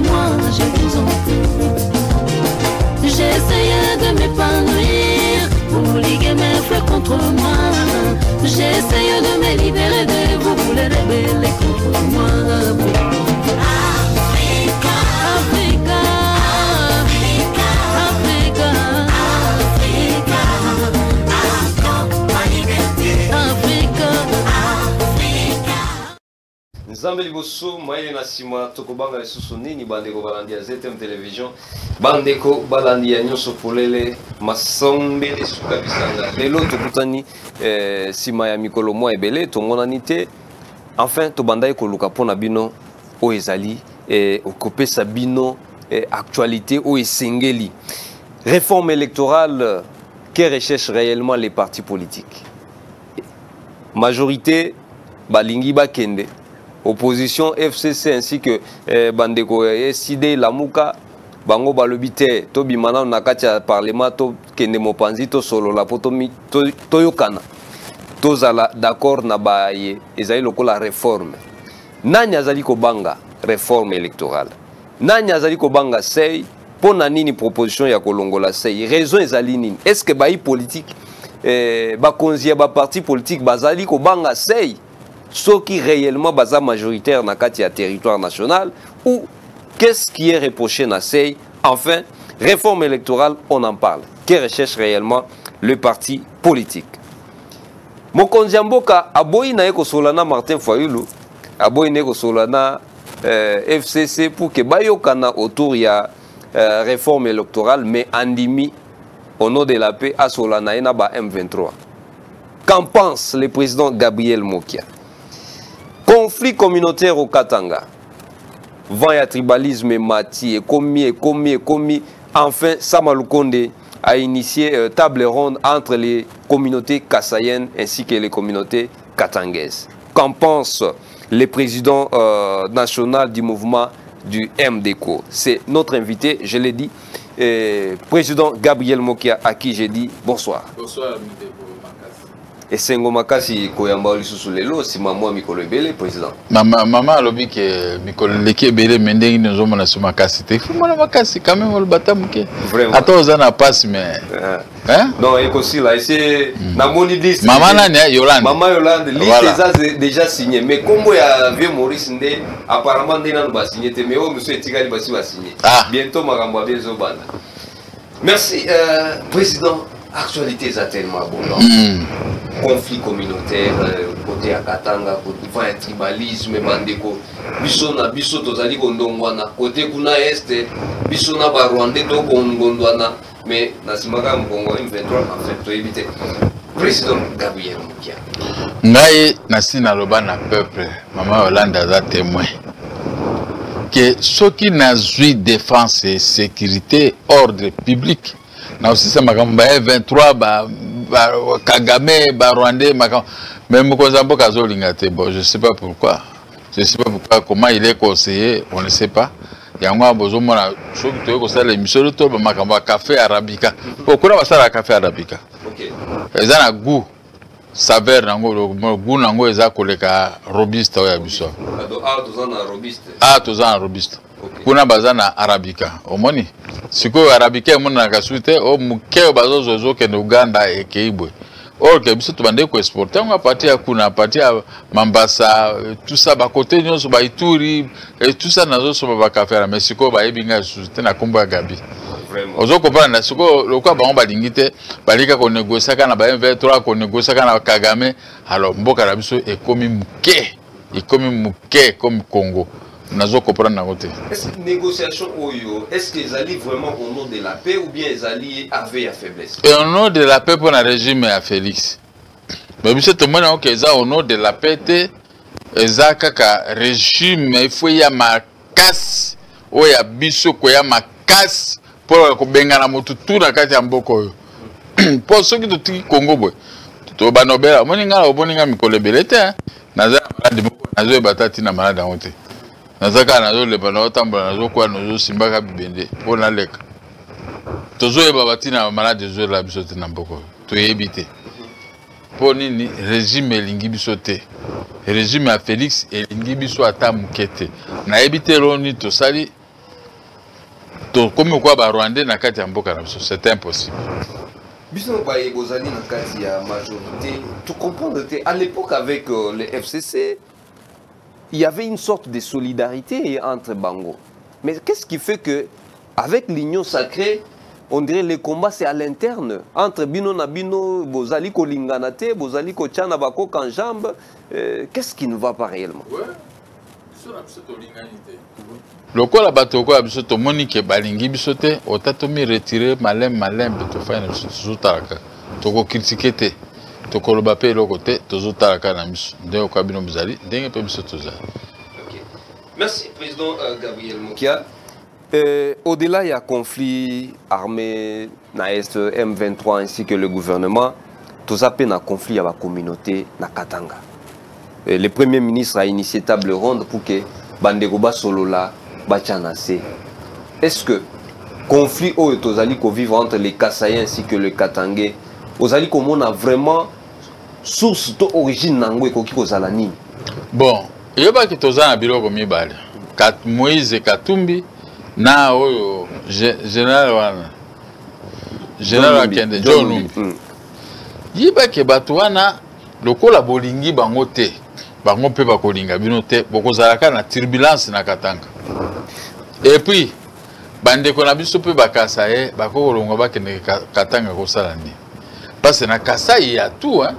moi, je vous en prie. J'essayais de m'épanouir pour liguer mes frères contre moi. J'essayais de me libérer de vous pour les rebeller contre moi. Africa, Africa, Africa, Africa, Africa, Africa, Africa, Africa. Nzambe liboso maye na sima tokobanga lisusu nini bandeko balandi ya ZTM Television bandeko balandi ya nyonso polele masombele suka bisanga lelo tokutani sima ya mikolo mwa ebele tomonani te enfin tobandai koluka pona bino o ezali okopesa bino actualité o esengeli réforme électorale que recherchent réellement les partis politiques. Majorité balingi bakende, opposition FCC ainsi que bandeko SID Lamuka bango balobite to bimana na kati ya parlement to kende mopanzi to solo la poto to yokana to zala d'accord na baye ezali lokola réforme. Nani azali ko banga réforme électorale? Nani azali ko banga sei pona nini proposition ya kolongola sei? Raison ezali nini? Est-ce que bayi politique ba konzia ba parti politique bazali ko banga sei ceux qui réellement baza majoritaire na kati ya territoire national ou qu'est-ce qui est reproché na sei? Enfin, réforme électorale, on en parle. Que recherche réellement le parti politique? Mokonzi Mboka aboyi na eko solana Martin Fayulu, aboyi na eko solana FCC pour que bayokana autour ya réforme électorale, mais andimi au nom de la paix à solana ina ba M23. Qu'en pense le président Gabriel Mokia? Conflit communautaire au Katanga. Vent ya tribalisme mati et commis. Enfin, Samalukonde a initié table ronde entre les communautés kassayennes ainsi que les communautés katangaises. Qu'en pense le président national du mouvement du MDCO? C'est notre invité, je l'ai dit, président Gabriel Mokia, à qui j'ai dit bonsoir. Bonsoir, Midebo Makasi. Et Sengo Makasi koyamba lisusu lelo si maman mikolo ebele président. Maman alobi ke mikolo leki ebele mendengi nzomo na suma Makasi te. Fu mona Makasi quand même le batamuke. Vraiment. Attends ozana passe mais. Hein? Non, et aussi là, c'est na moni liste. Maman nani Yolande. Maman Yolande liste déjà signé mais combo ya vieux Maurice Ndé apparemment ndena ba signé mais oh monsieur Etikali basi va signer. Bientôt makambo bezo bana. Merci président. Actualité est tellement abondante. Conflit communautaire, côté à Katanga, côté à tribalisme, bandeko. Bisona, biso tozali kondongwana. Côté kuna est, bisona ba Rwandais to kondongwana. Mais nasimaka mkongo M23 en fait to éviter. Président Gabriel Mokia. Ngai nasina loba na peuple, Maman Hollande a témoin. Que ceux qui n'azui défense et sécurité, ordre public. Na aussi ça makamba 23 ba Kagame ba Rwandais makamba même Mokonzi Mboka zolinga te bon je sais pas pourquoi comment il est conseillé on ne sait pas yango bozomo na soki to ko sala émission to ba makamba café arabica pourquoi ba sala café arabica OK eza na goût saveur nango goût nango eza koleka robuste ya biso tozana robuste kuna bazana arabica omoni siko arabica mona kasute o mukeo bazozo ke Uganda ekeibwe or ke biso tubande ko exporter on partir kuna partir Mambasa tout ça ba côté nyonso ba Ituri et tout ça nazo so ba kafera mais siko ba ebinga susute na kombo ya Gabi ozo comprendre siko lokwa ba on ba lingite balika ko négocier kana ba M23 ko négocier kana Kagame alors mboka na biso ekomi muke comme Congo. Nazo comprendre na côté. Est-ce que négociation oyo, est-ce qu'ils allaient vraiment au nom de la paix ou bien ils allaient avec la faiblesse? Et au nom de la paix pour le régime à Félix. Mais monsieur tout le monde que ça au nom de la paix te eza kaka régime il faut ya makasi o ya biso ko ya makasi pour ko benga na motu tout na kati ya mboko yo. Pour ceux qui tout Congo boy. To banobela moninga oboninga mikolo belete naza malade moko nazo batati na malade ngote. Nazaka nazo le bana otambola nazo kwa nazo simbaka bibende pona leka tozo eba batina malade zo la biso te na mboko to yebite poni ni régime elingi biso te régime ya Félix elingi biso ata mukete na yebite roni to sali comme quoi ba Rwandais na kati ya mboka na biso, c'est impossible. Biso ba bozali na kati ya majorité, tu comprends à l'époque avec le FCC, il y avait une sorte de solidarité entre Bango. Mais qu'est-ce qui fait que avec l'union sacrée, on dirait les combats c'est à l'interne entre Bino na Bino, bozali ko linganate, bozali ko tchana bako kan jambe, qu'est-ce qui ne va pas réellement? Ouais. Lokola batoko ya biso tomoni ke balingi biso te otatomi retirer malem to fana zotalaka toko critiquer te tokoloba pe eloko te tozotalaka na biso ndenge kwa bino muzali ndenge pe biso tozali. Merci président Gabriel Mokia. Au-delà il y a conflit armé na est M23 ainsi que le gouvernement, tous appellent na conflit à la communauté na Katanga. Le Premier ministre a initié table ronde pour que Bandegoba Solola Bachanase. Est-ce que conflit au Tozali ko vivre entre les Kasaïens ainsi que les Katangais, Ozali Komon a vraiment source d'origine nangwe koki kozalani? Bon, il y a pas que Tozana biloko mibale. Moïse Katumbi na oyo général wana. Général Kende John Numbi. Yiba ke batwana lokola bolingi bango te. Bango pe bakolinga bino te bokozalaka na turbulence na Katanga. Et puis bandeko na biso pe bakasaye bakolonga bakende Katanga kosala ni. Parce que na Kasai il y a tout hein.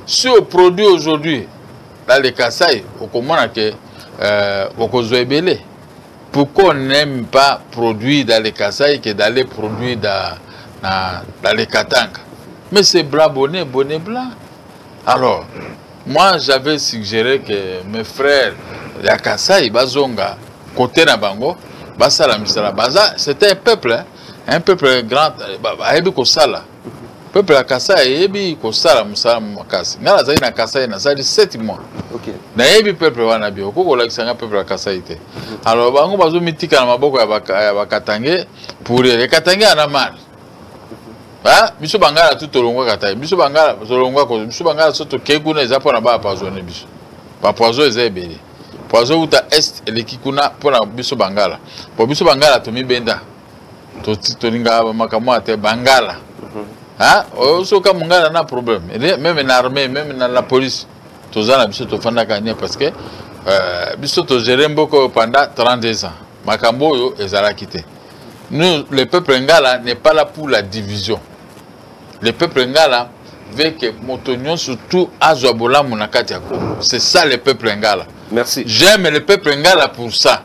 Si on produit aujourd'hui dans les Kasai, on comprend que Okozwebele. Pourquoi on n'aime pas produire dans les Kasai que d'aller produire dans les Katanga? Mais c'est blanc bonnet blanc. Alors moi, j'avais suggéré que mes frères, les Kasai, Bazonga, côté Nabango, Basala Misala, Baza, c'était un peuple grand, Aebi Kosala. Peuple à Kasai, Aebi Kosala, Musala Makasi. Nala Zaï na Kasai, na Zaï 7 mois. Na Aebi peuple Wanabi, Oko Laksanga peuple à Kasai. Alors, Bango Bazo Mitika na Maboko ya Katangé, pour les Katangé en amal. Ah, biso bangala tout olongwa katai. Biso bangala olongwa ko. Biso bangala soto kekuna ezapo na ba poisonné biso. Ba poison ezebele. Poison uta est elekikuna pona biso bangala. Po biso bangala to mi benda. To linga makamwa te bangala. Ah, osoka mungala na problème. Même na armée, même na la police. Tozana biso to fanda kanya parce que biso to gérer mboko pendant 32 ans. Makambo yo ezala kité. Nous, le peuple ngala n'est pas là pour la division. Le peuple ngala veut que Motonio surtout Azobola Monakatiako. C'est ça le peuple ngala. Merci. J'aime le peuple ngala pour ça.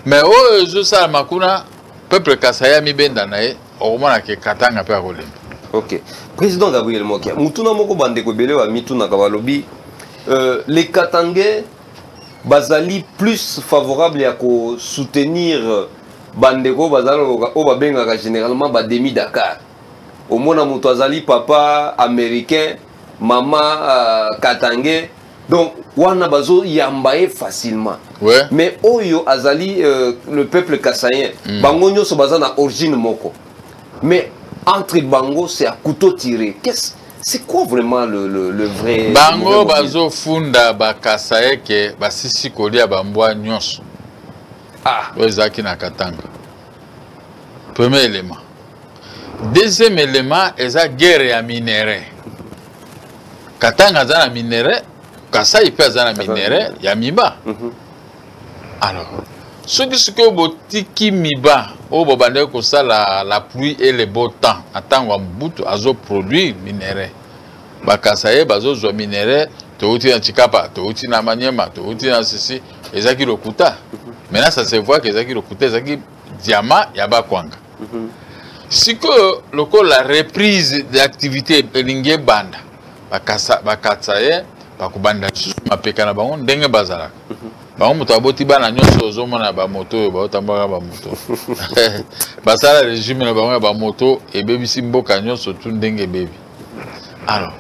Mais oh, je sais Makuna, peuple Kasaya mi bendanae, au moins que Katanga peut rouler. Ok. Président Gabriel Mokia, Mutuna Moko Bandeko Bele wa Mituna Kawalobi, les Katangais bazali plus favorables à soutenir Bandeko Bazalo Oba Benga généralement Bademi Dakar. Au moins Mouto Azali papa américain, maman Katangé. Donc Wana Bazo Yambaye facilement. Ouais. Mais Oyo Azali le peuple kassaïen, Bango Nyo Sobazana origine Moko. Mais entre Bango c'est à couteau tiré. C'est quoi vraiment le vrai Bango Bazo Funda Bakasaye ke Basisi Kolia Bamboa Nyos. Ah, Zaki na Katanga. Premier élément. Deuxième élément, c'est la guerre à minerai. Katanga zana minerai, Kasai peut zana minerai, ya miba. Alors, ce que botiki miba, au bobande ko ça la pluie et le beau temps, attend wa mbutu azo produire minerai. Ba Kasai bazo zo minerai, to uti na Chikapa, to uti na Maniema, to uti na Sisi, ezaki lokuta. Maintenant, ça se voit que Zaki Rokuté, Zaki Diama, Yaba Kwanga. Si que la reprise de l'activité Elingue Banda, Bakatsaye, Bakubanda, Mapekana Bangon, Denge Bazara. Bangon Mutaboti Bana, Nyoso, Zomana Bamoto, Baotambara Bamoto. Basala régime na Bangon Bamoto, et Baby Simbo Kanyon, surtout Denge Baby. Alors,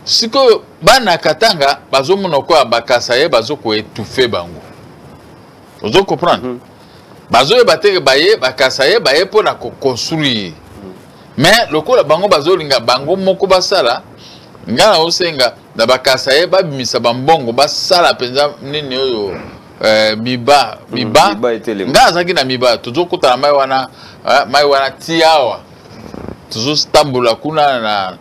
si que Bana Katanga, Bazomonoko à Bakasaye, Bazoko étouffé Bango. Vous comprenez? Bazo bateke baye bakasaye baye pour la construire. Mais le coup la bango bazo linga bango moko basala ngana osenga da bakasaye babimisa bambongo basala penza nini oyo miba nga azaki na miba toujours kutana mai wana tiawa toujours stambula kuna na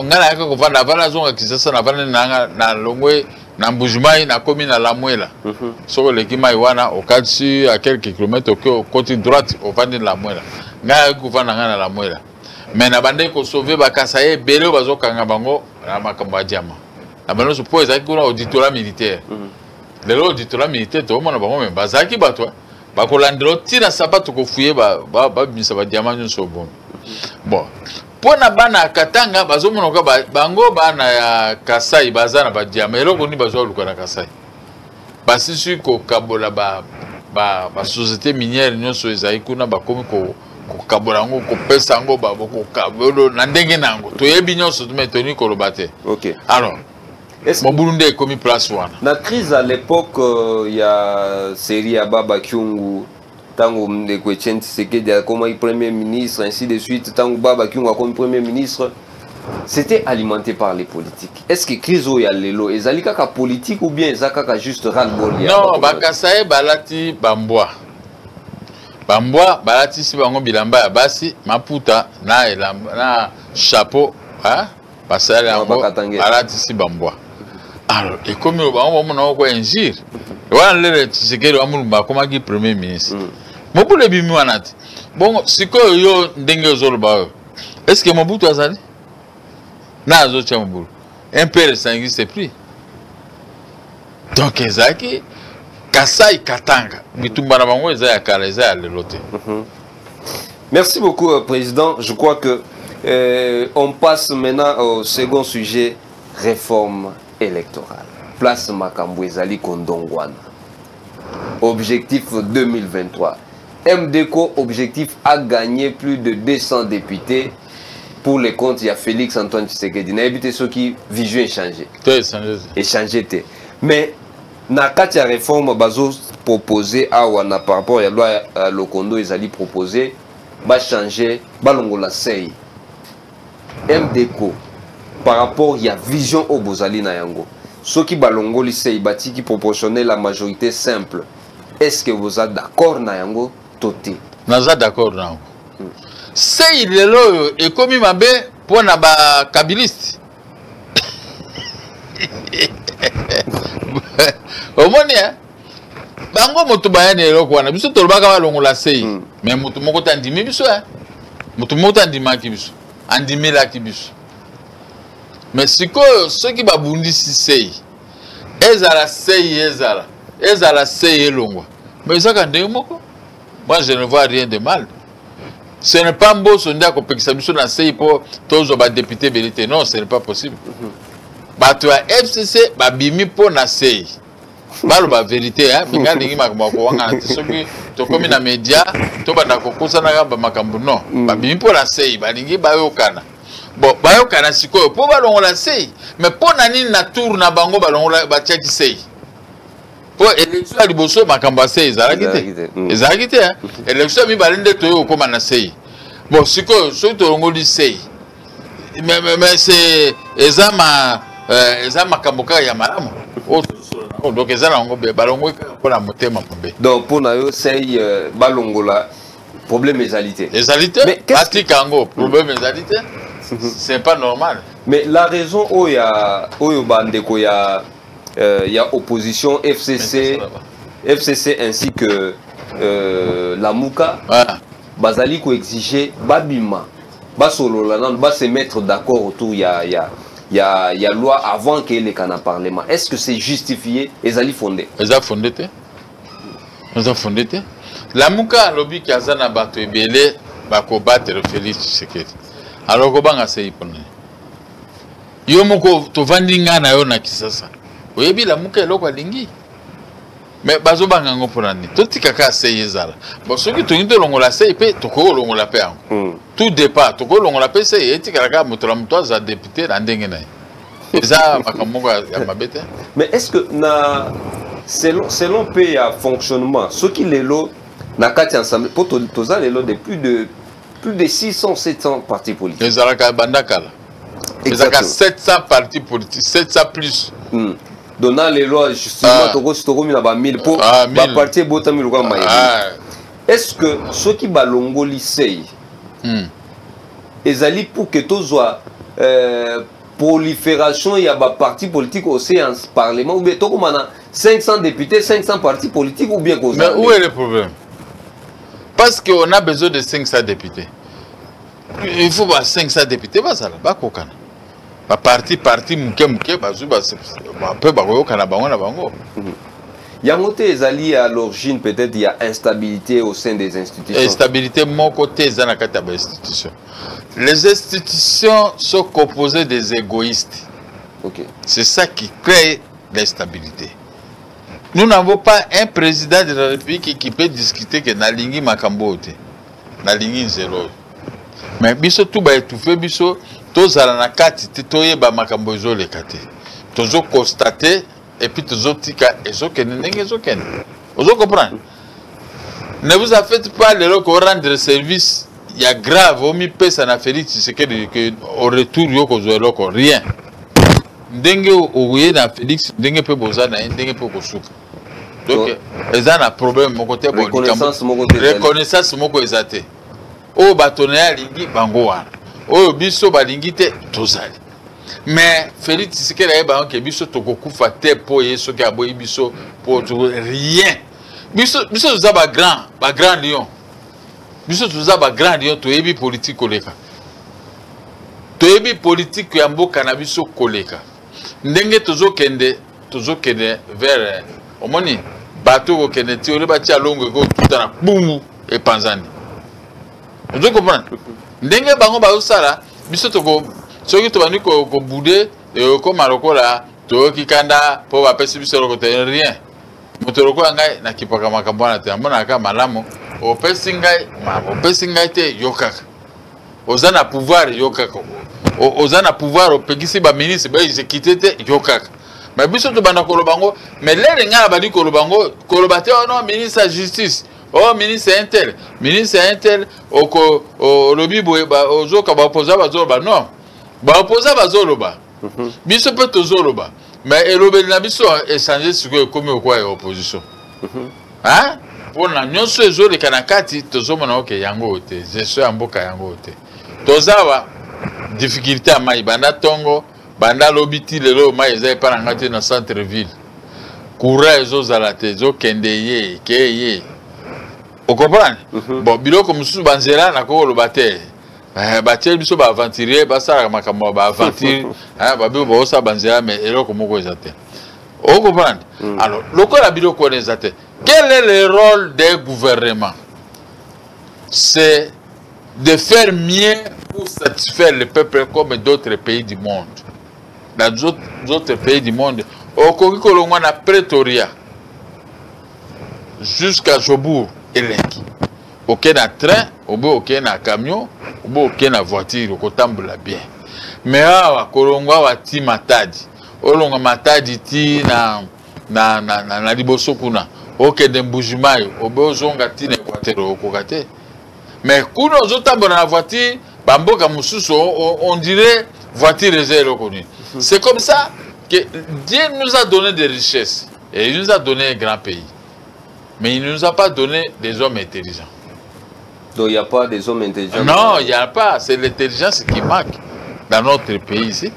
ngana yaka kovanda vana zonga kisasa na vana na longwe na mbujumai na komi na Lamwela soko leki mai wana okati à quelques kilomètres au côté droite au vandi na Lamwela nga kovanda ngana na Lamwela mais na bande ko sauver bakasa ye bele bazokanga bango na makambo ya diama na bande so po ezaki kuna auditorat militaire lelo auditorat militaire to mona bango même bazaki bato bakolandelo tina sapato ko fuye ba bimisa ba diama nyonso bon bon pona bana Katanga bazomona ko bango bana ya Kasai bazana ba diama eloko ni bazo luka na Kasai basisi ko kabola ba société minière nyonso ezaki kuna bakomi ko kabolango ko pesa ngo babo ko kabolo na ndenge nango to yebi nyonso to metoni ko lobate. OK. Alors mon Burundi est comme place wana. Na crise à l'époque il y a série à Baba Kyungu tango Ndeko Tshisekedi comme premier ministre ainsi de suite tango Baba Kyungu comme premier ministre c'était alimenté par les politiques. Est-ce que crise o ya lelo ezali kaka politique ou bien ezaka juste ras-le-bol? Non, bakasaye balati bambwa. Bambwa balati si bango bilamba ya basi maputa na chapeau hein basale yango balati si bambwa. Alors et comme bango mona ko injire wana lele Tshisekedi wa mulumba komaki premier ministre mobule bimi wana ti bongo sikoyo yo ndenge ozoloba est-ce que Mobutu azali na azocha mobulu un père n'existe plus donc ezaki Kasai Katanga bitumbana bango eza ya kala eza ya lelote. Merci beaucoup président, je crois que on passe maintenant au second sujet, réforme électorale. Place makambo ezali kondongwana. Objectif 2023. MDECO objectif a gagné plus de 200 députés pour les comptes il y a Félix Antoine Tshisekedi. Na évité ceux qui vision échanger. Échanger. Mais na kati ya réforme bazo proposé awana par rapport à la loi Lokondo ezali proposé ba changer balongola sei MDECO par rapport il y a vision au bozali na yango ceux qui balongoli sei bati qui proportionnait la majorité simple. Est-ce que vous êtes d'accord na yango toté? Naza d'accord na yango. Sei lelo e komi mabe pona ba kabiliste. Omoni bango moto bayane eloko wana biso tolobaka balongola sei mais moto moko tandimi biso moto moko tandimaki biso andimelaki biso mais sikoyo soki babundisi sei ezala sei ezala sei elongwa mais ezaka ndenge moko. Moi je ne vois rien de mal. Ce n'est pas mboso ndia kopekisa biso na sei po tozo ba député belité, non, ce n'est pas possible. Bato ya FCC babimi po na sei balo ba vérité hein minga lingi makambo wanga soki to komi na média to banda kokusa na gamba makambo non babimi po na sei balingi bayokana bon bayokana sikoyo po balongola sei mais po na nini na tour na bango balongola ba check sei po élection ya liboso makambo sei ezalaki te hein élection mi balinde to yo koma na sei bon sikoyo soki to longoli sei mais c'est ezama makambo kaka ya malamu donc ezala ngo be balongo ko na motema pombe donc pour na yo sei balongola problème ezalité mais atika ngo problème ezalité c'est pas normal. Mais la raison où il y a bandeko il y a opposition FCC ainsi que la Mouka bazali ko exiger babima basolola nan ba se mettre d'accord autour il y a loi avant que les canaux parlement. Est-ce que c'est justifié? Ezali fondé? Fondé. La Mouka lobby qui a zana bato ebele bako battre Félix Tshisekedi. Alors ko banga sei pona. Yo moko to vandinga na yo na kisasa. Oyebi la Mouka eloko alingi. Mais bazo banga ngo pona ni. To tikaka sei ezala. Bo soki to ngindo longola sei pe to ko longola pe ango. Tout départ to ko longola pe sei etikaka motola mutwa za député na ndenge na. Eza makambo ya mabete. Mais est-ce que selon pays à fonctionnement ce qui les lots na kati ensemble pour toza les lots de plus de 600-700 partis politiques. Ezalaka bandakala. Ezalaka 700 partis politiques, 700 plus. donnant les lois justement toko mina ba 1000 pour ba parti bota 1000 kwa maï. Est-ce que ceux qui balongo lycée ezali pour que tozoa prolifération il y a ba parti politique au séance parlement ou bien toko mana 500 députés 500 partis politiques ou bien mais où est le problème? Parce qu'on a besoin de 500 députés. Il faut 500 députés ça là ba kokana. Ba parti muke bazu ba peu ba kokana bango na bango. Yangote ezali à l'origine peut-être il y a instabilité au sein des institutions. Instabilité mon côté zana kata ba institution. Les institutions sont composées des égoïstes. Okay. C'est ça qui crée l'instabilité. Nous n'avons pas un président de la République qui peut discuter que Nalingi Makambote, Nalingi Nzelo. Mais biso tout ba étouffé biso tozala na kati toye ba makambo ezole kate. Tozo constater et puis tozo tika ezokene ndenge ezokene. Ozo comprendre? Ne vous en faites pas le loco rendre service, il y a grave au mi pesa na Félix c'est que au retour yoko zo loko rien. Ndenge ouye na Félix ndenge pe boza na ndenge pe kosuka. Donc ils ont un problème mon côté reconnaissance moko ezate. O batonea lingi bango wana. O biso balingi te tozali. Mais Félix Tshisekedi eba que biso tokokufa te po yeso ki aboyi biso po rien. Biso za ba grand lion. Biso za ba grand lion to yebi politique koleka. To yebi politique ya mboka na biso koleka. Ndenge tozokende vers omoni bateau ko kende ti ole ba tia longo ko tutana bumu e panzani. Vous comprenez? Ndenge bango ba osala biso toko soki to bani ko bouder e ko maroko la to ki kanda po ba pesi biso ko te rien. Motoroko ngai na kipaka makambo na te amona ka malamu o pesi ngai te yokaka. Ozana pouvoir yokaka. Ozana pouvoir o pegisi ba ministre ba exécuter te yokaka. Mais biso to bana kolobango mais les nga ba di kolobango kolobate non ministre de justice oh ministre intel oko lobi boye ba ozoka ba opposa ba zoloba non ba opposa ba zoloba biso pe to zoloba mais elobeli na biso échanger sur comme quoi opposition hein pour na nyonso ezole kana kati to zomona OK yango te gestion ya mboka yango te tozawa difficulté à mai banda tongo banda lobiti lelo mai ezai pa ngati na centre ville courant ezozala te ezokende ye keye o comprendre bon biloko mususu banzela na ko lobate ba tiel biso ba aventurier ba sala makambo ba aventure hein ba biso ba osa banzela mais eloko moko ezate o comprendre alors lokola biloko ezate quel est le rôle des gouvernements? C'est de faire mieux pour satisfaire le peuple comme d'autres pays du monde. Dans d'autres pays du monde, au Kokikolongwa na Pretoria jusqu'à Jobourg et Lenki. Aucun train, aucun camion, aucun voiture, aucun bien. Mais à Kolongwa wati matadi. Olonga matadi ti na liboso kuna. Aucun d'emboujumayo, obozonga ti na voiture okokate. Mais quand nous avons la voiture, on dirait voiture réserve. C'est comme ça que Dieu nous a donné des richesses. Et il nous a donné un grand pays. Mais il ne nous a pas donné des hommes intelligents. Donc il n'y a pas des hommes intelligents? Non, il n'y a pas. C'est l'intelligence qui manque dans notre pays ici.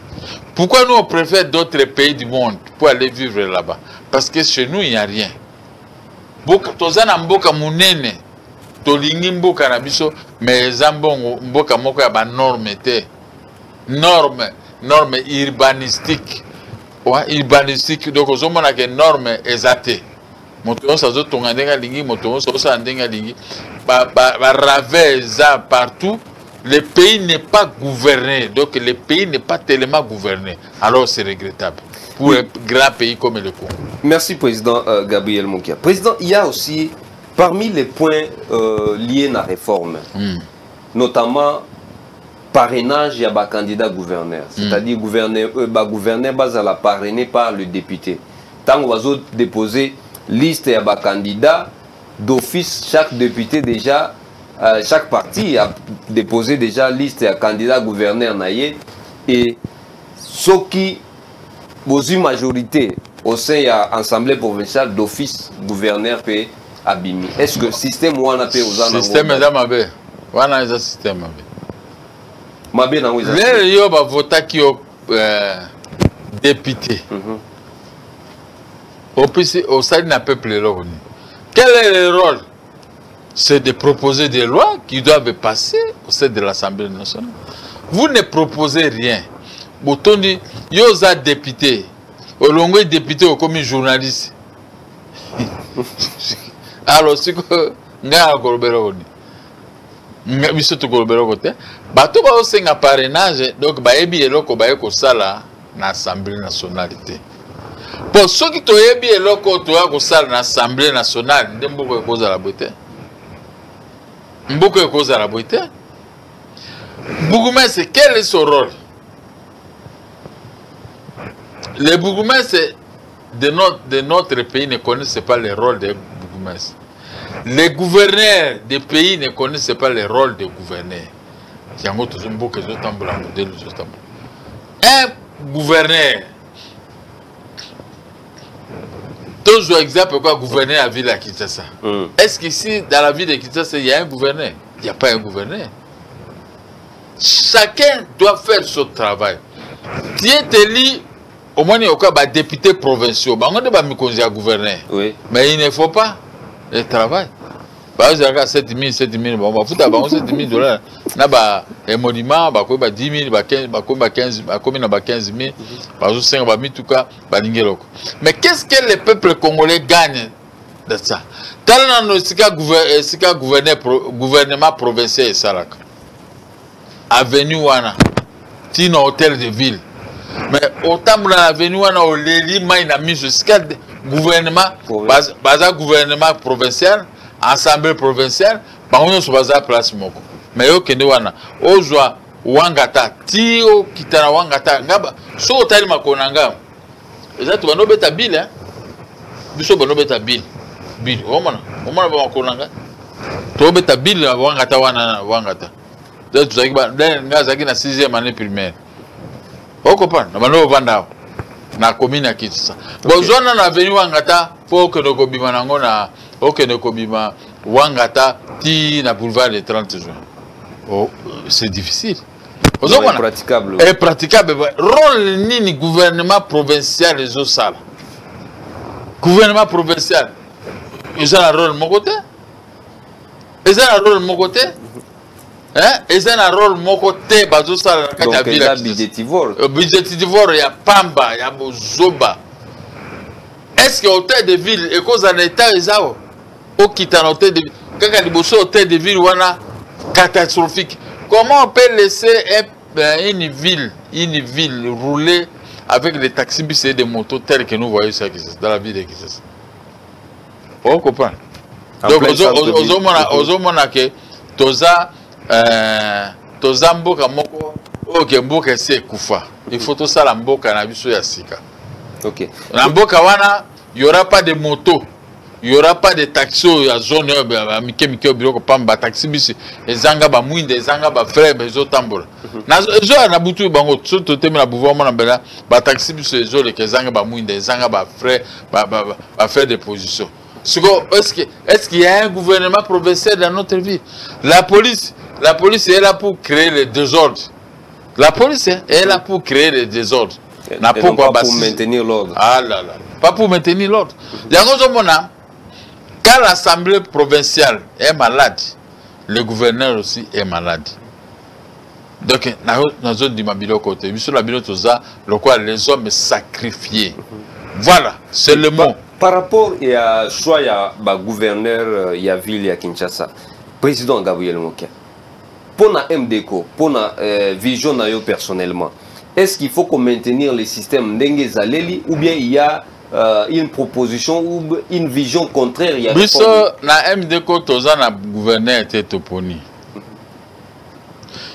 Pourquoi nous on préfère d'autres pays du monde pour aller vivre là-bas? Parce que chez nous, il n'y a rien. Tozana mboka munene. Tolingi mboka na biso mais zambongo mboka moko ya ba norme te norme urbanistique urbanistique donc ozomona ke norme ezate moto on sazo tonga ndenga lingi moto on sazo ndenga lingi ba raveza partout. Le pays n'est pas gouverné, donc le pays n'est pas tellement gouverné. Alors c'est regrettable pour un grand pays comme le Congo. Merci Président Gabriel Mokia. Président, il y a aussi parmi les points liés à la réforme, notamment parrainage, il y a un candidat gouverneur. C'est-à-dire gouverneur la parrainé par le député. Tant qu'on va déposer liste, il y a un candidat d'office, chaque député déjà, chaque parti a déposé déjà liste et un candidat gouverneur naïe. Et ceux qui, vos majorité, au sein de l'Assemblée provinciale d'office gouverneur peut abîmer. Est-ce que le système ou on a payé aux gens? Le système est mabe. On a un système mabe. Mabe na ouza. Les yo ba vota qui au député. Au plus au sein d'un peuple là. Quel est le rôle? C'est de proposer des lois qui doivent passer au sein de l'Assemblée nationale. Vous ne proposez rien. Bouton dit, yo za député. Au long député au comme journaliste. Alors c'est que nga kolobero ni. Nga biso to kolobero kote. Bato ba osenga parrainage donc ba ebi eloko ba eko sala na Assemblée nationale. Pour ceux qui to ebi eloko to ya ko sala na Assemblée nationale, ndembo ko za la beauté. Mboko ko za la beauté. Bourgmestre, quel est son rôle? Les bourgmestres de notre pays ne connaissent pas le rôle des bourgmestres. Les gouverneurs des pays ne connaissent pas le rôle des gouverneurs. Un gouverneur, toujours exemple quoi gouverneur à la ville de Kinshasa. Est-ce qu'ici, dans la ville de Kinshasa, il y a un gouverneur? Il n'y a pas un gouverneur. Chacun doit faire son travail. Tu es élu, au moins il y a des députés provinciaux, on a des gouverneurs. Mais il ne faut pas le travail. Par exemple, 7 000, on va foutre 7 000 $. On a un monument, 10 000, 15 000, par exemple, 5 000, mais qu'est-ce que le peuple congolais gagne de ça? Dans le gouvernement provincial, avenue Wana, tino hôtel de ville. Mais autant dans l'avenue Wana, au Léli, il a mis jusqu'à gouvernement, gouvernement provincial, assemblée provinciale, par contre, sur la place moko. Mais au Kende Wana, au joie, Wangata, Tio, Kitana Wangata, Ngaba, so tali makonanga. Et ça, tu vas nous mettre à Bill, hein? Biso, tu vas nous mettre à Bill. Bill, au moins, va makonanga. Tu vas mettre à Bill, Wangata, Wangata. Donc, tu as na 6e année primaire. Vous comprenez? Na commune à Kinshasa. Bon, zone na venu Wangata, faut que nous kobima nango na, ok nous kobima Wangata ti na boulevard de 30 juin. Oh, c'est difficile. Impraticable. Impraticable. Rôle ni gouvernement provincial les autres salles. Gouvernement provincial. Ils ont un rôle de mon côté. Ils ont un rôle de mon côté. Ils ont un rôle de mon côté. Donc, il y a budgétivore. Budgétivore, il y a Pamba, il y a Zoba. Est-ce que l'hôtel de ville est cause d'un état au quitte un hôtel de ville? Quand il y a un hôtel de ville, on a catastrophique. Comment on peut laisser une ville rouler avec des taxis et des motos tels que nous voyons ça dans la ville de Kinshasa? On comprend. Donc, aux hommes que toza mboka moko oke mboka se kufa. Il faut tout ça la mboka na biso ya sika. OK. Na mboka wana, il y aura pas de motos. Il n'y aura pas de taxi à zone Mike Biloko Pamba taxi bis ezanga ba mwinde ezanga ba frère bezo tambola. Na zo na butu bango tout teme na pouvoir na bela ba taxi bis ezo le kezanga ba mwinde ezanga ba frère ba faire des positions. Est-ce qu'il y a un gouvernement provincial dans notre ville? La police est là pour créer le désordre. La police est là pour créer le désordre. Pas pour maintenir l'ordre. Ah là là. Pas pour maintenir l'ordre. Quand l'Assemblée provinciale est malade, le gouverneur aussi est malade. Donc, dans la zone du Mabilo côté, les hommes sacrifiés. Voilà, c'est le mot. Par rapport à choix du gouverneur de la ville de Kinshasa, président Gabriel Mokia, pour la MDCO, pour la vision personnellement, est-ce qu'il faut qu'on maintienne le système d'Engue Zaleli ou bien il y a une proposition ou une vision contraire? Biso na MDCO toza na gouverneur était toponi.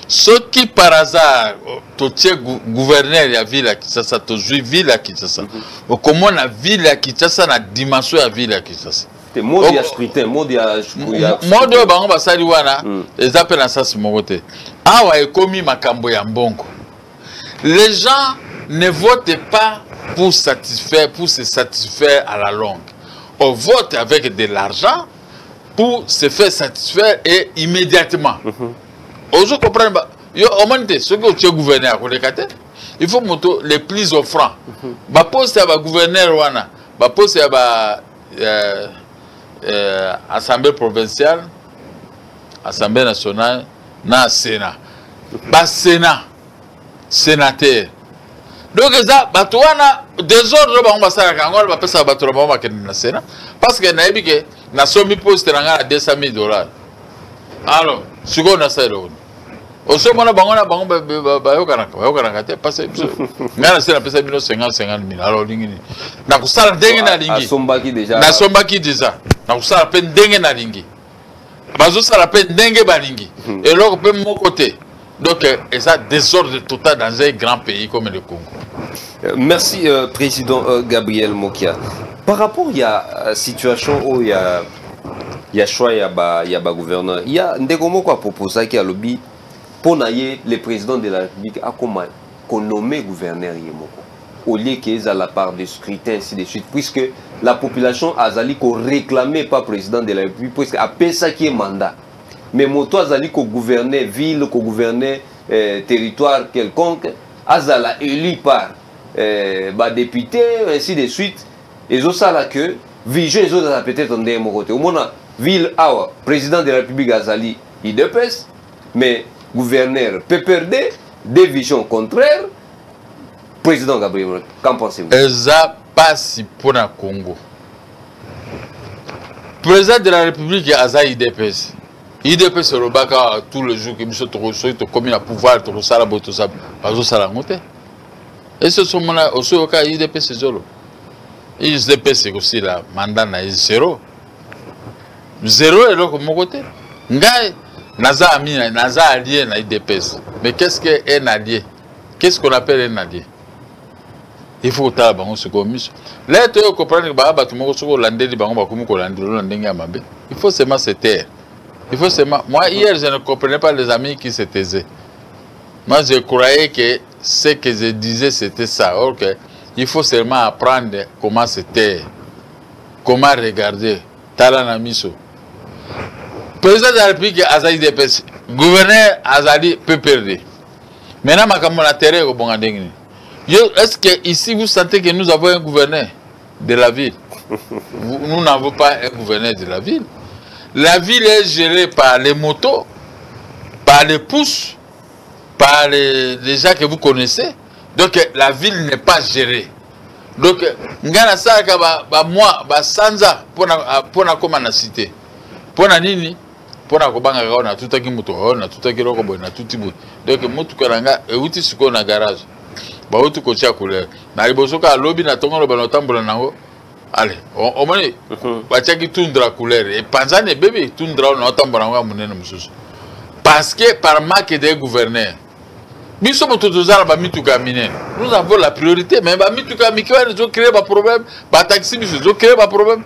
Ce qui par hasard totie gouverneur ya ville ya Kinshasa tozui ville ya Kinshasa. Comment la ville ya Kinshasa na dimension ya ville ya Kinshasa. C'est mode ya scrutin, mode ya mode bango basali wana ezapela na sasi mokote. Awa ekomi makambo ya mbongo. Les gens ne votent pas pour se satisfaire à la longue. On vote avec de l'argent pour se faire satisfaire et immédiatement. Aujourd'hui, comprendre, au moins, ce que tu es gouverneur, il faut montrer les plus offrants. Bah poste à gouverneur wana, bah poste à assemblée provinciale, assemblée nationale, na Sénat. Bah Sénat, sénateur. Donc ça, bah toi na désordre bah on va ça quand on va passer à battre bah on va que na Sénat, parce que na ébique na somme poste na ngala $200,000. Alors, ce qu'on a ça là. Au sommet on a bangona bangon bah yokanaka te parce que ngala c'est la pesa bino 50,000. Alors lingini na kusala ndenge na lingi. Na sombaki déjà. Na kusala pe ndenge na lingi. Bazo sala pe ndenge ba lingi. Et l'autre pe mon côté. Donc, et ça désordre total dans un grand pays comme le Congo. Merci, Président Gabriel Mokia. Par rapport à la situation où il y a choix, il y a gouverneur, il y a un dégomo qui a proposé qui a lobby pour le président de la République à qu'on nomme gouverneur au lieu qu'ils aient la part de scrutin, ainsi de suite, puisque la population a réclamé pas président de la République, puisque après ça qui est mandat. Mais moto azali ko gouverner ville, ko gouverner territoire quelconque, azala élu par député, ainsi de suite. Et ça là que vision les autres peut-être on est mon côté. Au moins ville awa président de la République azali IDPS, mais gouverneur PPRD, des visions contraires. Président Gabriel, qu'en pensez-vous? Eza passe pour le Congo. Président de la République azali IDPS. IDP se rebaka tous les jours que nous sommes commis à pouvoir, tout ça, tout ça, pas ça la monter. Et ce sont aussi au cas IDP c'est zéro. IDP c'est aussi la mandat na zéro. Zéro est là comme mon côté. Ngai naza ami naza allié na IDPS. Mais qu'est-ce qu'un allié? Qu'est-ce qu'on appelle un allié? Il faut que bango se commise. Là tu comprends que ba tu mo ko landé di bango ba ko ko landé ndenga mabe. Il faut seulement se taire. Il faut seulement... Moi, hier, je ne comprenais pas les amis qui se taisaient. Moi, je croyais que ce que je disais, c'était ça. Ok. Il faut seulement apprendre comment se taire, comment regarder. Talanamiso. Président de la République, Azali DPS. Gouverneur, Azali PPRD. Maintenant, ma camarade terre au Bongandengni. Est-ce que ici, vous sentez que nous avons un gouverneur de la ville? Nous n'avons pas un gouverneur de la ville. La ville est gérée par les motos, par les pouces, par les gens que vous connaissez. Donc la ville n'est pas gérée. Donc, ngana saka moi sanza pour na comme na cité. Pour na nini? Pour na kobanga na tutaki moto, na tutaki loko boy na tuti boy. Donc moto kalanga e uti siko na garage. Ba uti ko tia couleur. Na libosoka lobby na tongo ba no tambola nango. Allez, on m'a dit, couleur. Et Panzane bébé, tundra, on entend parce que par manque des gouverneurs, nous sommes tous nous avons la priorité, mais nous avons créé un problème, nous avons créé un problème,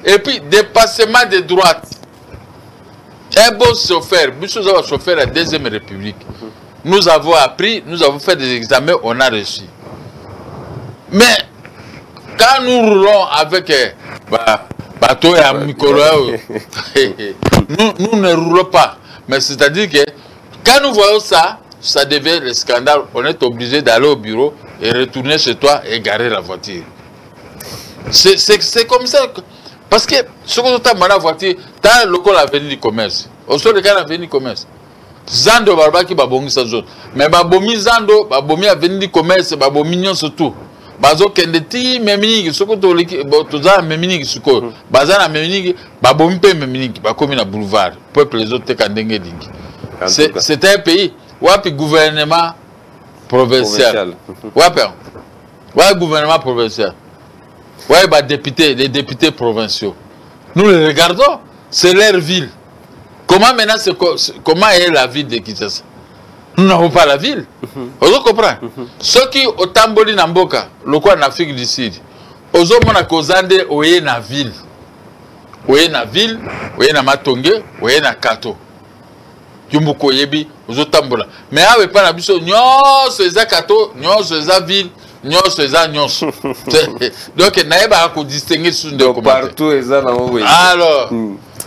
et puis dépassement des droits. Un bon chauffeur, nous avons chauffeur à la Deuxième République. Nous avons appris, nous avons fait des examens, on a reçu. Mais quand nous roulons avec bateau et micro, nous ne roulons pas. Mais c'est-à-dire que quand nous voyons ça, ça devient le scandale. On est obligé d'aller au bureau et retourner chez toi et garer la voiture. C'est comme ça. Parce que ce que tu as la voiture, tu as le local avenue du commerce. Au sol de l'avenue du commerce. Zando barbaki babongi sa zone. Mais babomi Zando, babomi avenue du commerce, babomi nyon surtout. Bazo kendeti memini soko to za memini suko bazana memini babomi pe memini bakomi na boulevard peuple les autres kandenge dingi. C'est un pays wapi gouvernement provincial. Wapi gouvernement provincial. Ouais, bah députés, les députés provinciaux. Nous les regardons, c'est leur ville. Comment maintenant comment est la ville de Kinshasa? Nous n'avons pas la ville. Vous comprenez? Ceux qui au Tamboli Namboka, le coin en Afrique du Sud, aux hommes on a causé oye na ville. Oye na ville, oye na Matonge, oye na Kato. Yumbuko yebi ozotambola mais awe pa na biso nyonso eza kato nyonso eza ville nyonso eza nyonso donc naeba ko distinguer sous de partout eza na owe alors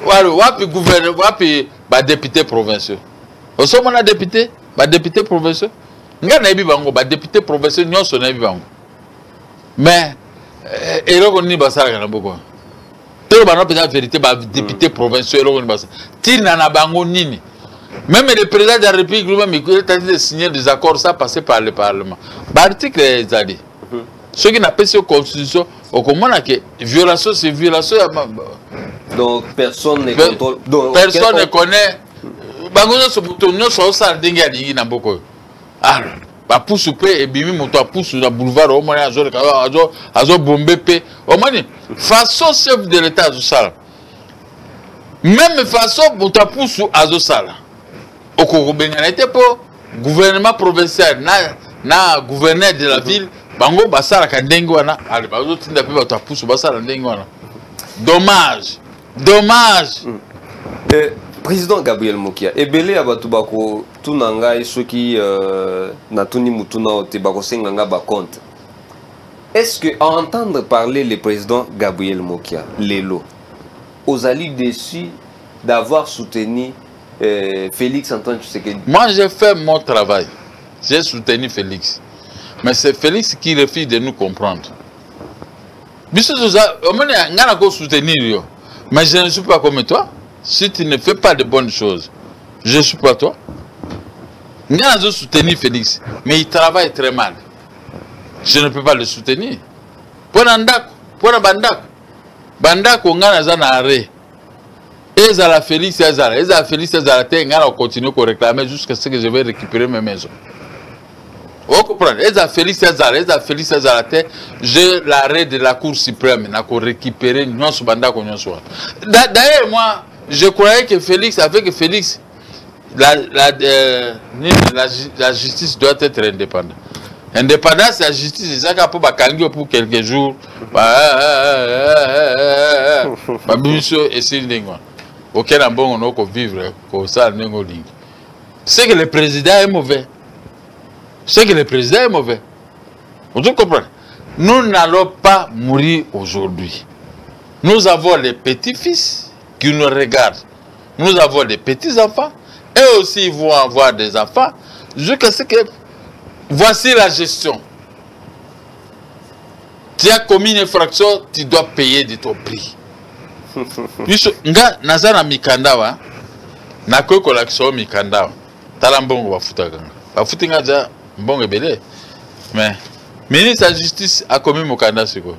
walo wapi gouverneur wapi ba député provinciaux osomo na député ba député provinciaux nga na yebi bango ba député provinciaux nyonso na yebi bango mais eloko ni basala na boko to ba no pesa vérité ba député provinciaux eloko ni basala tina na bango nini. Même le président de la République lui-même, il a dit de signer des accords, ça passait par le Parlement. L'article est dit. Ceux qui n'ont pas cette constitution, au comment que violation, c'est violation. Donc personne ne contrôle. Personne ne connaît. Bangozo ce bouton, nous sommes ça dingue à dingue n'importe. Ah, bah pour souper et bimi mon toi pousse sur le boulevard au moins azo bombé pe. Au moins façon chef de l'État du Sala. Même façon mon toi pousse sur azo Sala. Au Kouroubenganete pour gouvernement provincial na gouverneur de la ville bango basala kandengo wana ali bazo tinda pe bato apusu basala ndengo wana dommage président Gabriel Mokia ebele abatu bako tunanga isoki na tuni mutuna ote bako senganga ba compte. Est-ce que à entendre parler le président Gabriel Mokia lelo ozali déçu d'avoir soutenu Félix Antoine Tshisekedi? Moi j'ai fait mon travail. J'ai soutenu Félix. Mais c'est Félix qui refuse de nous comprendre. Mais je ne suis pas comme toi. Si tu ne fais pas de bonnes choses, je ne suis pas toi. J'ai soutenu Félix. Mais il travaille très mal. Je ne peux pas le soutenir. Pour Bandako. Bandako, on a un arrêt. Ezala Félix, Ezala Félix, Ezala Tenga, on continue à réclamer jusqu'à ce que je vais récupérer mes maisons. Vous comprenez? Ezala Félix, Ezala Tenga, j'ai l'arrêt de la Cour suprême, on récupérer Nyonso Bandako Nyonso. D'ailleurs, moi, je croyais que Félix, avec Félix, la justice doit être indépendante. Indépendance, c'est la justice, c'est ça qu'on peut calmer pour quelques jours. Et c'est auquel on peut vivre comme ça. C'est que le président est mauvais. Vous comprenez? Nous n'allons pas mourir aujourd'hui. Nous avons les petits-fils qui nous regardent. Nous avons les petits-enfants. Et aussi, ils vont avoir des enfants. Jusqu'à ce que... Voici la gestion. Tu as commis une infraction, tu dois payer de ton prix. Nga nazana mikanda wa na ko collection mikanda tala mbongo bafuta kanga bafuta ngaja mbongo ebele mais ministre de la justice a commis mokanda siko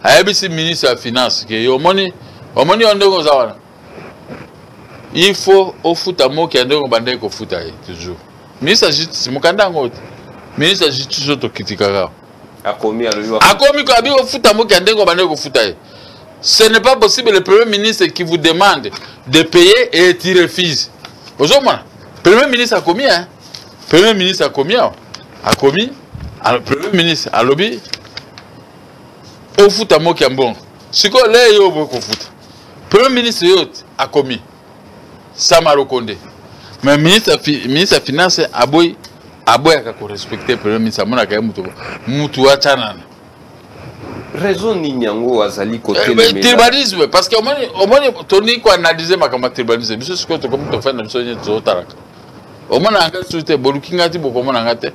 ayebisi ministre de la finance que yo omoni ondongo zawana il faut ofuta moki ndongo bande ko futa toujours ministre de la justice mokanda ngote ministre de la justice to kitikaka a commis ko abi ofuta moki ndongo bande ko futa. Ce n'est pas possible le Premier ministre qui vous demande de payer et il refuse. Aujourd'hui, le Premier ministre a commis. Hein? Le Premier ministre a commis. Le Premier ministre a lobby. Au foot à Mokiambon. Ce qu'on a eu au foot. Le Premier ministre a commis. Samaro Konde. Mais le ministre des Finances a boy à respecter le Premier ministre. Moutoua Chanana. Raison Ninyango Azali côté le tribalisme parce que au moins Tony ko analyser makama tribalisme biso ce que to comme to faire na biso nyeto taraka au moins anga souté bolukinga ti boko mona ngate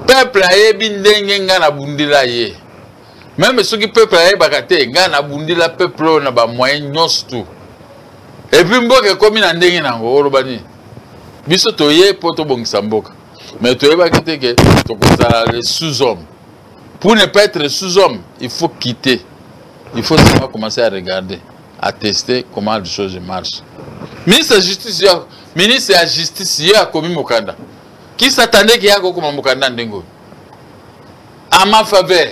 peuple ayebi ndenge nga na bundila ye même ceux qui peuple ayeba kate nga na bundila peuple na ba moyen nyonso tout et puis mboka komi na ndenge nango olobani biso to ye poto bongisa mboka mais to yeba kate ke to kozala les sous-hommes. Pour ne pas être sous-homme, il faut quitter. Il faut seulement commencer à regarder, à tester comment les choses marchent. Ministre de la Justice, il a commis Mokanda. Qui s'attendait qu'il y ait comme Mokanda Ndengo? À ma faveur,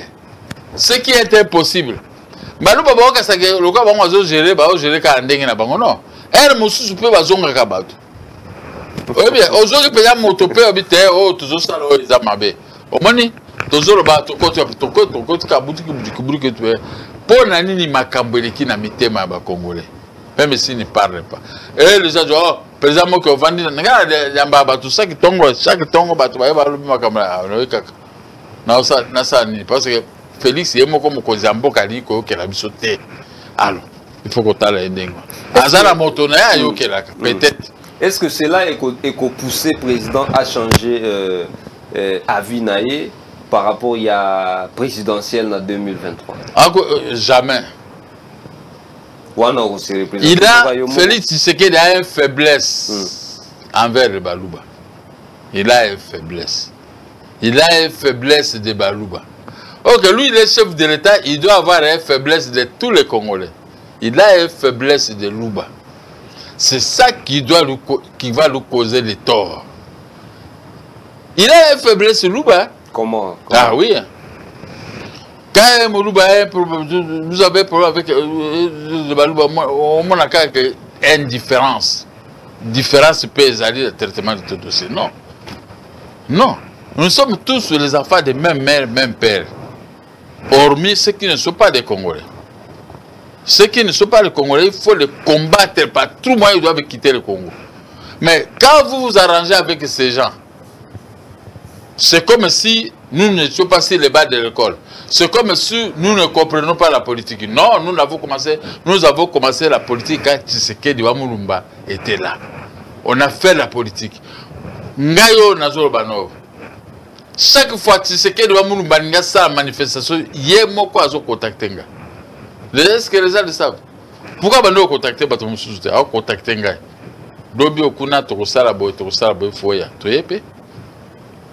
ce qui est impossible. Balou Baba Kasake, le cas où on va gérer, gérer Kandeng na bango non. Elle m'a sous peu bazonga kabatu. Oui bien, aujourd'hui peut y avoir motopé habité, oh toujours ça là ils amabe. Au moins toujours ba to côté kabuti que tu es pour nani ni makambeleki na mitema ba congolais même s'ils ne parlent pas. Et les gens disent, oh, président Moko, regarde, tout ça qui tombe, chaque tombe, parce que Félix, il est comme Kozambo Kaliko, qui a sauté. Alors, il faut qu'on t'aille à l'ending. Azala Motonaya, peut-être. Est-ce que cela est poussé le président à changer avis naïe par rapport à présidentielle en 2023? Jamais. Il a, Félix Tshisekedi a une faiblesse envers le Balouba. Il a une faiblesse. Il a une faiblesse de Balouba. Ok, lui, il est chef de l'État, il doit avoir une faiblesse de tous les Congolais. Il a une faiblesse de Louba. C'est ça qui va lui causer les torts. Il a une faiblesse de Louba. Comment? Ah oui. Quand Louba a un problème, vous avez un problème avec le Balouba, on a une différence. Différence peut aller le traitement de tout dossier. Non. Non. Nous sommes tous les enfants de même mère, même père. Hormis ceux qui ne sont pas des Congolais. Ceux qui ne sont pas des Congolais, il faut les combattre par tout moyen, ils doivent quitter le Congo. Mais quand vous vous arrangez avec ces gens, c'est comme si nous n'étions pas sur les bas de l'école. C'est comme si nous ne comprenons pas la politique. Non, nous avons commencé la politique quand Tshisekedi Wamulumba était là. On a fait la politique. Ngayo Nazoro Banov. Chaque fois Tshisekedi Wamulumba n'a sa manifestation, Yemoko a contacté. Est-ce que les gens le savent? Pourquoi Bano contacté Baton Souté? A contacté Ngayo. Dobi Okuna Torosala Boy Foya.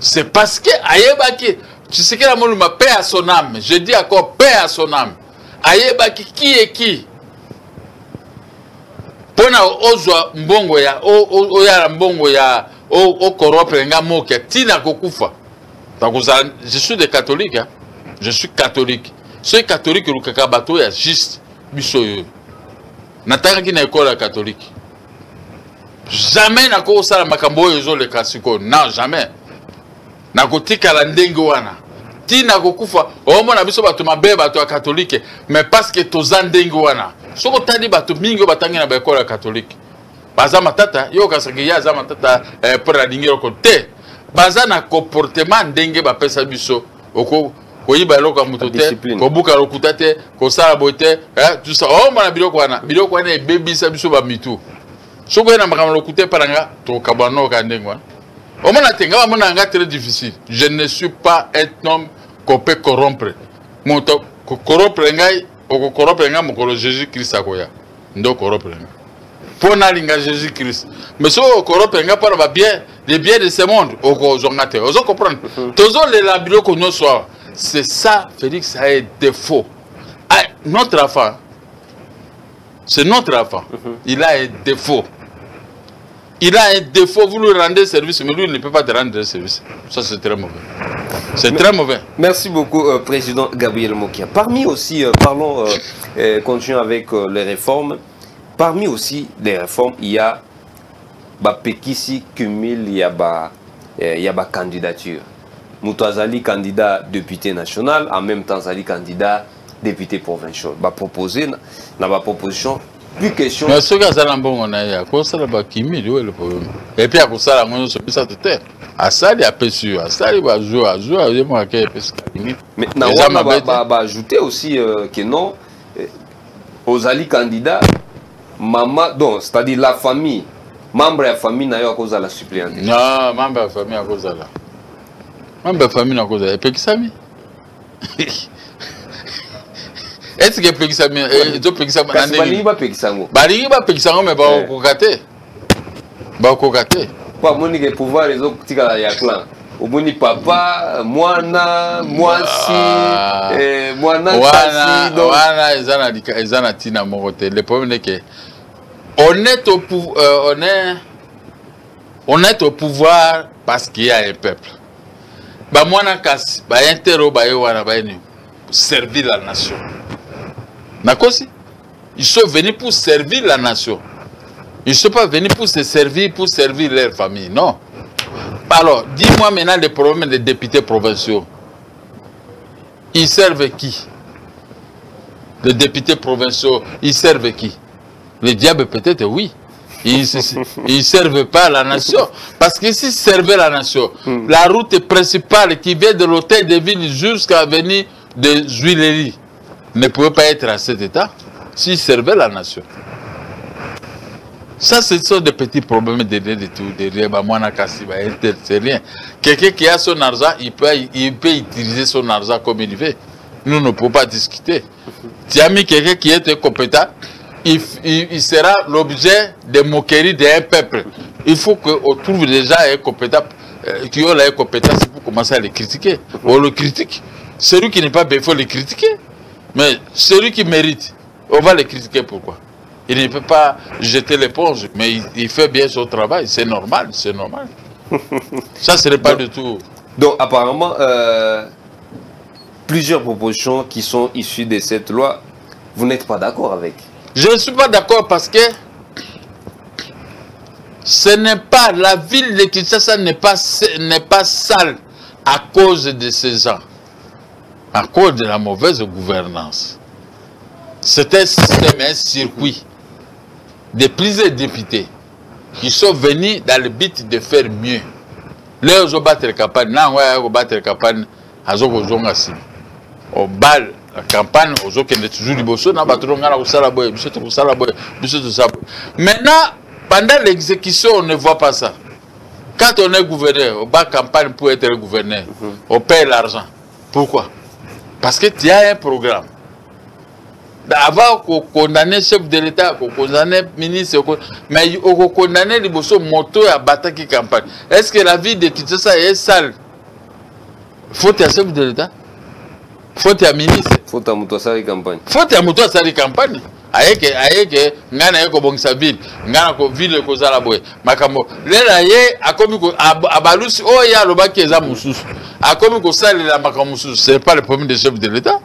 C'est parce que Ayebaki, Tshisekedi Wamulumba paix à son âme. Je dis encore paix à son âme. Ayebaki qui est qui? Pona ozwa mbongo ya oyala mbongo ya okorope nga moke tina kokufa. Je suis des catholiques, hein? Je suis catholique. Ceux catholiques lukaka bato ya juste bisoyo. Nataka ki na école catholique. Jamais na ko sala makambo yozo le kasiko. Non, jamais. Na kotika la ndenge wana. Tina kokufa omona biso bato mabe bato ya catholique, mais parce que toza ndenge wana. Soko tandi bato mingi batangi na ba école catholique. Baza matata yo kasaki ya za matata pour la dingiro côté. Baza na comportement ndenge ba pesa biso oko koyiba loka mutote ko buka lokutate ko sala bote tout ça oh mana biloko wana e baby sa biso ba mitu soko na makama lokute paranga to kabano ka ndengwa o mana tenga ba mona nga très difficile. Je ne suis pas un homme qu'on peut corrompre moto ko corrompre ngai o corrompre nga mokolo Jésus Christ akoya ndo corrompre nga pona linga Jésus Christ mais so corrompre nga para ba bien les biens de ce monde o zongate o zo comprendre tozo le la biloko no soir. C'est ça, Félix a un défaut. Ah, notre enfant, c'est notre enfant. Il a un défaut. Il a un défaut, vous lui rendez service, mais lui il ne peut pas te rendre service. Ça c'est très mauvais. C'est très mauvais. Merci beaucoup, Président Gabriel Mokia. Parmi aussi, continuons avec les réformes. Parmi aussi les réformes, il y a Pekisi cumule, il y a candidature. Moutouazali candidat député national, en même temps Zali candidat député provincial. Va proposer dans ma proposition plus question. Mais ce gars là bon on a quoi ça là qui met le problème. Et puis à quoi ça là on se ça tout est. À ça il y a peu sûr, à ça il va jouer moi qui mais on va ajouter aussi que non aux Ali candidats maman donc c'est-à-dire la famille membre de la famille n'a eu à cause de la suppléante. Non, membre de la famille à cause de là. Même la famille n'a pas de Pekisami. Est-ce que Pekisami est Pekisami? Bali ba Pekisami mais ba kokate. Ba kokate. Pas moni que pouvoir les autres tika ya clan. Obuni papa, mwana, mwasi, mwana kasi donc wana ezana tina mokote. Le problème est que on est au pouvoir parce qu'il y a un peuple. Ba mwana kasi ba intero ba yo wana ba ni servir la nation. Nakosi, ils sont venus pour servir la nation. Ils ne sont pas venus pour se servir pour servir leur famille, non. Alors, dis-moi maintenant les problèmes des députés provinciaux. Ils servent qui? Les députés provinciaux, ils servent qui? Le diable peut-être, oui. Ils ne servent pas la nation. Parce que s'ils servaient la nation, la route principale qui vient de l'hôtel de ville jusqu'à l'avenue de Juilerie ne pouvait pas être à cet état s'ils servaient la nation. Ça, ce sont des petits problèmes derrière de tout. Derrière, c'est rien. Quelqu'un qui a son argent, il peut utiliser son argent comme il veut. Nous ne pouvons pas discuter. Tu as mis quelqu'un qui est compétent, il sera l'objet de moqueries d'un peuple. Il faut qu'on trouve des gens incompétents, qui ont la compétence pour commencer à les critiquer. On le critique. Celui qui n'est pas bien, il faut le critiquer. Mais celui qui mérite, on va le critiquer. Pourquoi? Il ne peut pas jeter l'éponge, mais il fait bien son travail. C'est normal, c'est normal. Ça, ce n'est pas du tout. Donc, apparemment, plusieurs propositions qui sont issues de cette loi, vous n'êtes pas d'accord avec? Je ne suis pas d'accord parce que ce n'est pas, la ville de Kinshasa n'est pas sale à cause de ces gens, à cause de la mauvaise gouvernance. C'est un système, un circuit de plusieurs députés qui sont venus dans le but de faire mieux. Là, ils ont battu la campagne, là, ils ont battu la campagne, ils ont battu la campagne, ils ont toujours dit, maintenant, pendant l'exécution, on ne voit pas ça. Quand on est gouverneur, on bat campagne pour être gouverneur, on paye l'argent. Pourquoi? Parce que tu as un programme. Avant qu'on condamne le chef de l'État, qu'on condamne le ministre, mais on condamne les motos à battre qui campagne. Est-ce que la vie de Kinshasa est sale? Faut un chef de l'État? Faut un ministre? Faut un moto à sa campagne. Faut un moto à sa campagne. Ayeke ngana yeko bongisa ville ngana ko ville ko zala boy makambo lela ye akomi ko abalusi o ya lobaki eza mususu akomi ko salela makambo mususu. C'est pas le problème des chefs de l'État.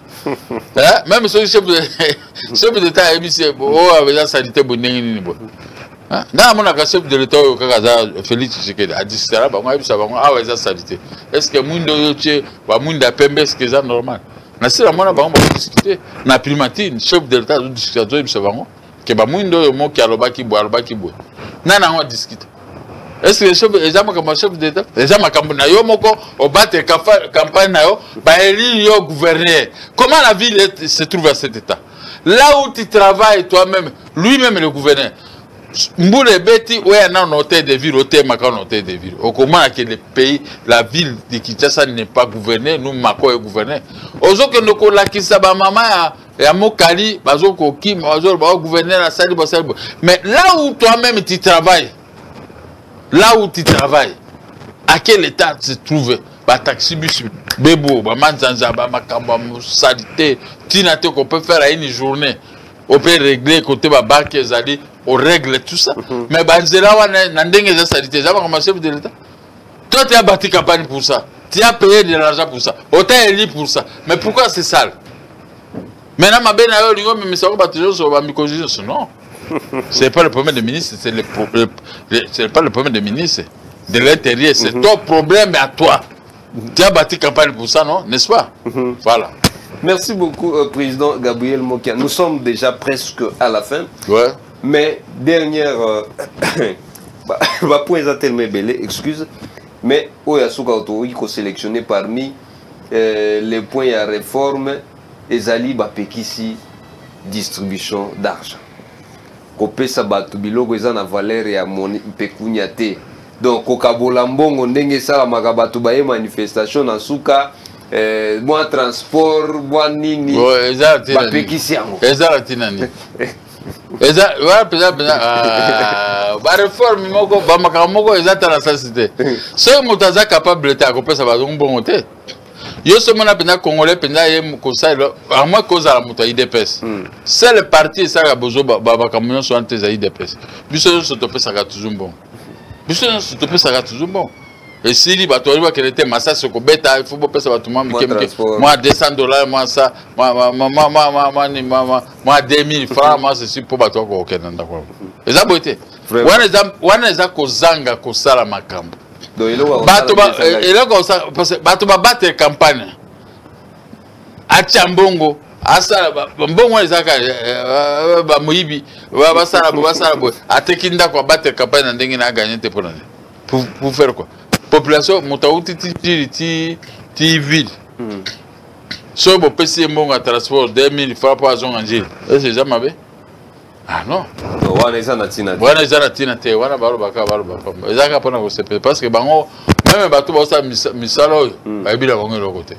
Même ceux chef de l'État ebisi o avec sanité bonengi ni bo na mona ka chef de l'État o kaka za Félix Tshisekedi a dit ça ba ngwa bisa ba ngwa avec sa sanité. Est-ce que mundo yo tche ba munda pembe est-ce que c'est normal? Nasi la mona bango discuter na primatine chef de l'État de discuter de bango que ba muindo yo mo ki alobaki bo nana on discute. Est-ce que le chef exam comme chef d'État exam comme na yo moko au battre campagne na yo ba éli yo gouverneur? Comment la ville se trouve à cet état? Là où tu travailles toi-même, lui-même le gouverneur Mboule Beti, où est un hôtel de ville, hôtel de ville. Au comment que le pays, la ville de Kinshasa n'est pas gouvernée, nous Mako est gouverné. Ozo que nous collakisa ba maman ya Mokali, bazo koki, bazo ba gouverner la salle basali. Mais là où toi-même tu travailles, à quel état se trouve? Ba taxi bus, bebo, ba manzanza, ba makamba, salité, tinate qu'on peut faire à une journée. On peut régler côté ba banque zali. On règle tout ça. Mais Banzela, on salité. Comme chef de l'État. Toi, tu as bâti campagne pour ça. Tu as payé de l'argent pour ça. On t'a élu pour ça. Mais pourquoi c'est sale? Maintenant, ma belle a eu mais ça va toujours sur la mycogénose. Non. Ce n'est pas le problème des ministres. Ce n'est pas le problème des ministres. De l'intérieur. C'est ton problème à toi. Tu as bâti campagne pour ça, non? N'est-ce pas? Voilà. Merci beaucoup, Président Gabriel Mokia. Nous sommes déjà presque à la fin. Ouais. Mais dernière, point tellement belé, excuse, mais Oyasuka Autori qu'on sélectionné parmi les points à réforme et Zali Bapekisi distribution d'argent. Kopé Sabatu Bilogo ils en a valeur et à mon pekunyate. Donc au Kabolambongo ndenge sala makabatu baye manifestation na suka moi transport moi nini Bapekisi yango. Ezala tinani. Eza wa pesa ba réforme moko ba makamo moko ezata la société. Ce motaza capable de akopesa ba bongo te. Yo so mona pena congolais pena ye mukosalo à moins cause la moto IDPS. C'est le parti ça ga bozo ba makamo so ante za IDPS. Biso so to pesa ga toujours bon. Biso so to pesa ga toujours bon. Et si li ba to riba que était massa so ko beta il faut pesa ba tuma moi $200 moi ça moi 2000 francs moi c'est pour ba to ko kenanda ko. Eza boité. Wana eza ko zanga ko sala makambo. Bato ba battre campagne. A Chambongo asala mbongo ezaka ba moyibi basala bo atekinda kwa battre campagne na ndenge na gagner te pour faire quoi population mutauti ti ville so bo pesi mbongo à transport 2000 francs pour azon angile c'est jamais bé ah non wana ezana tina te wana balo baka ezaka pona ko sepe parce que bango même bato ba sa misalo ba bila bango le côté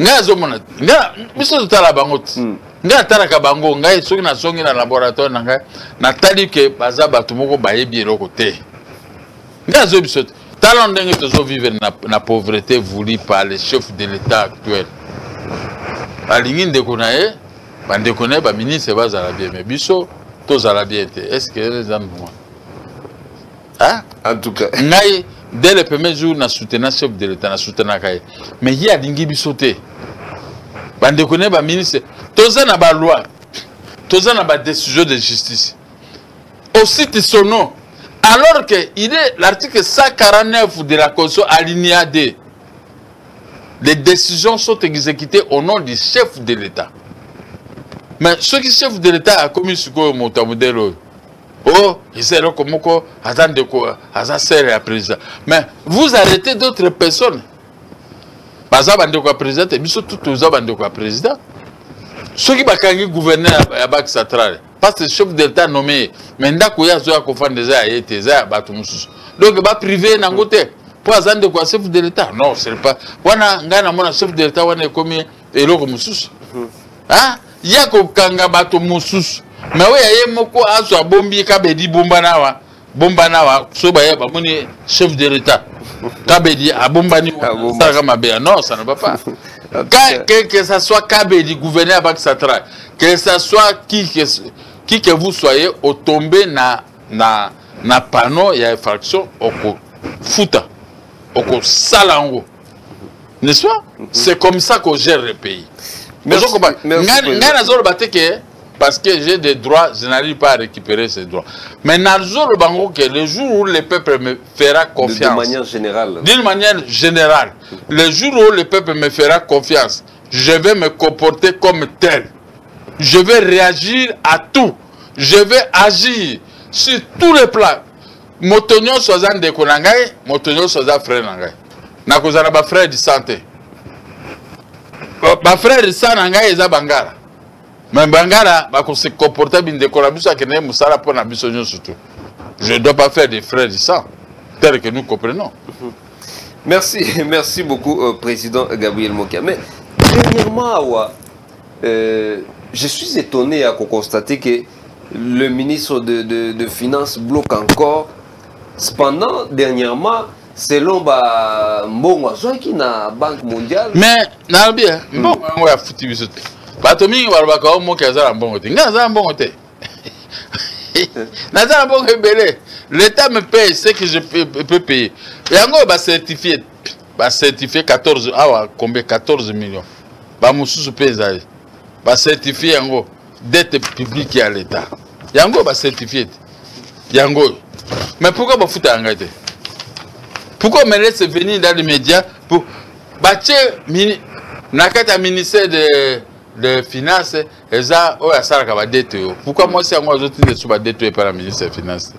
nga zomona nga biso tala bango nga tala ka bango nga soki na songi na laboratoire na nga na tali ke baza bato moko ba yebi le côté nga zo biso tala ndenge tozo vivre na pauvreté voulue par les chefs de l'état actuel alingi ndeko na ye bandeko na ba ministre bazala bien mais biso tozala bien te est-ce que les gens moi hein en tout cas ngai dès le premier jour na soutenir chef de l'état na soutenir kai mais il y a dingi bisoté bandeko na ba ministre tozana ba loi tozana ba décision de justice aussi son nom alors que il est l'article 149 de la Constitution alinéa 2. Les décisions sont exécutées au nom du chef de l'État. Mais ce qui chef de l'État a commis ce que mon modèle, oh, il sait comment quoi, attendez quoi, à serre à président. Mais vous arrêtez d'autres personnes. Pas ça, bande quoi président, et bien tout ça, bande quoi président. Ceux qui ont gouverné à Bac Central, parce que le chef de l'État nommé, mais d'accord, il y a ceux qui ont déjà été, donc il va priver d'un côté. Pour de quoi chef de l'État non c'est pas wana ngana mona chef de l'État wana komi eloko mususu ah ya ko kanga bato mususu mais we yaye moko azo bombi kabedi bomba nawa so ba ya ba moni chef de l'État kabedi abombani ça kama be non ça ne va pas que ça soit kabedi gouverneur Banque centrale que ça soit qui que vous soyez au tomber na panneau il y a infraction au futa au salango n'est-ce pas c'est comme ça qu'on gère le pays parce que j'ai des droits je n'arrive pas à récupérer ces droits mais le jour où le peuple me fera confiance d'une manière générale le jour où le peuple me fera confiance je vais me comporter comme tel je vais réagir à tout je vais agir sur tous les plans Motonyo soza ndeko na ngai, motonyo soza frère na ngai. Na kozala ba frère de santé. Ba frère de santé na ngai eza bangara. Mais bangara ba ko se comporter bien ndeko na biso akene musala pona biso nyo surtout. Je ne dois pas faire des frères de sang tel que nous comprenons. Merci beaucoup président Gabriel Mokia. Mais dernièrement je suis étonné à constater que le ministre de Finances bloque encore. Cependant, dernièrement, selon Mbongo qui na Banque mondiale. Mais, Nalbia, Mbongo a foutu biso. Batomi walbaka o moki azala Mbongo te. Nga azala Mbongo te. Nazala Mbongo belé. L'État me paye ce que je peux payer. Yango ba certifié 14 combien 14 millions. Ba mususu pesa. Ba certifié yango dette publique à l'État. Yango ba certifié. Yango. Mais pourquoi vous foutez en réalité? Pourquoi me laisse venir dans les médias pour bâtir le ministère de Finances et ça, oh, ça va dette. Pourquoi moi, c'est moi, je suis détruit par le ministère des Finances?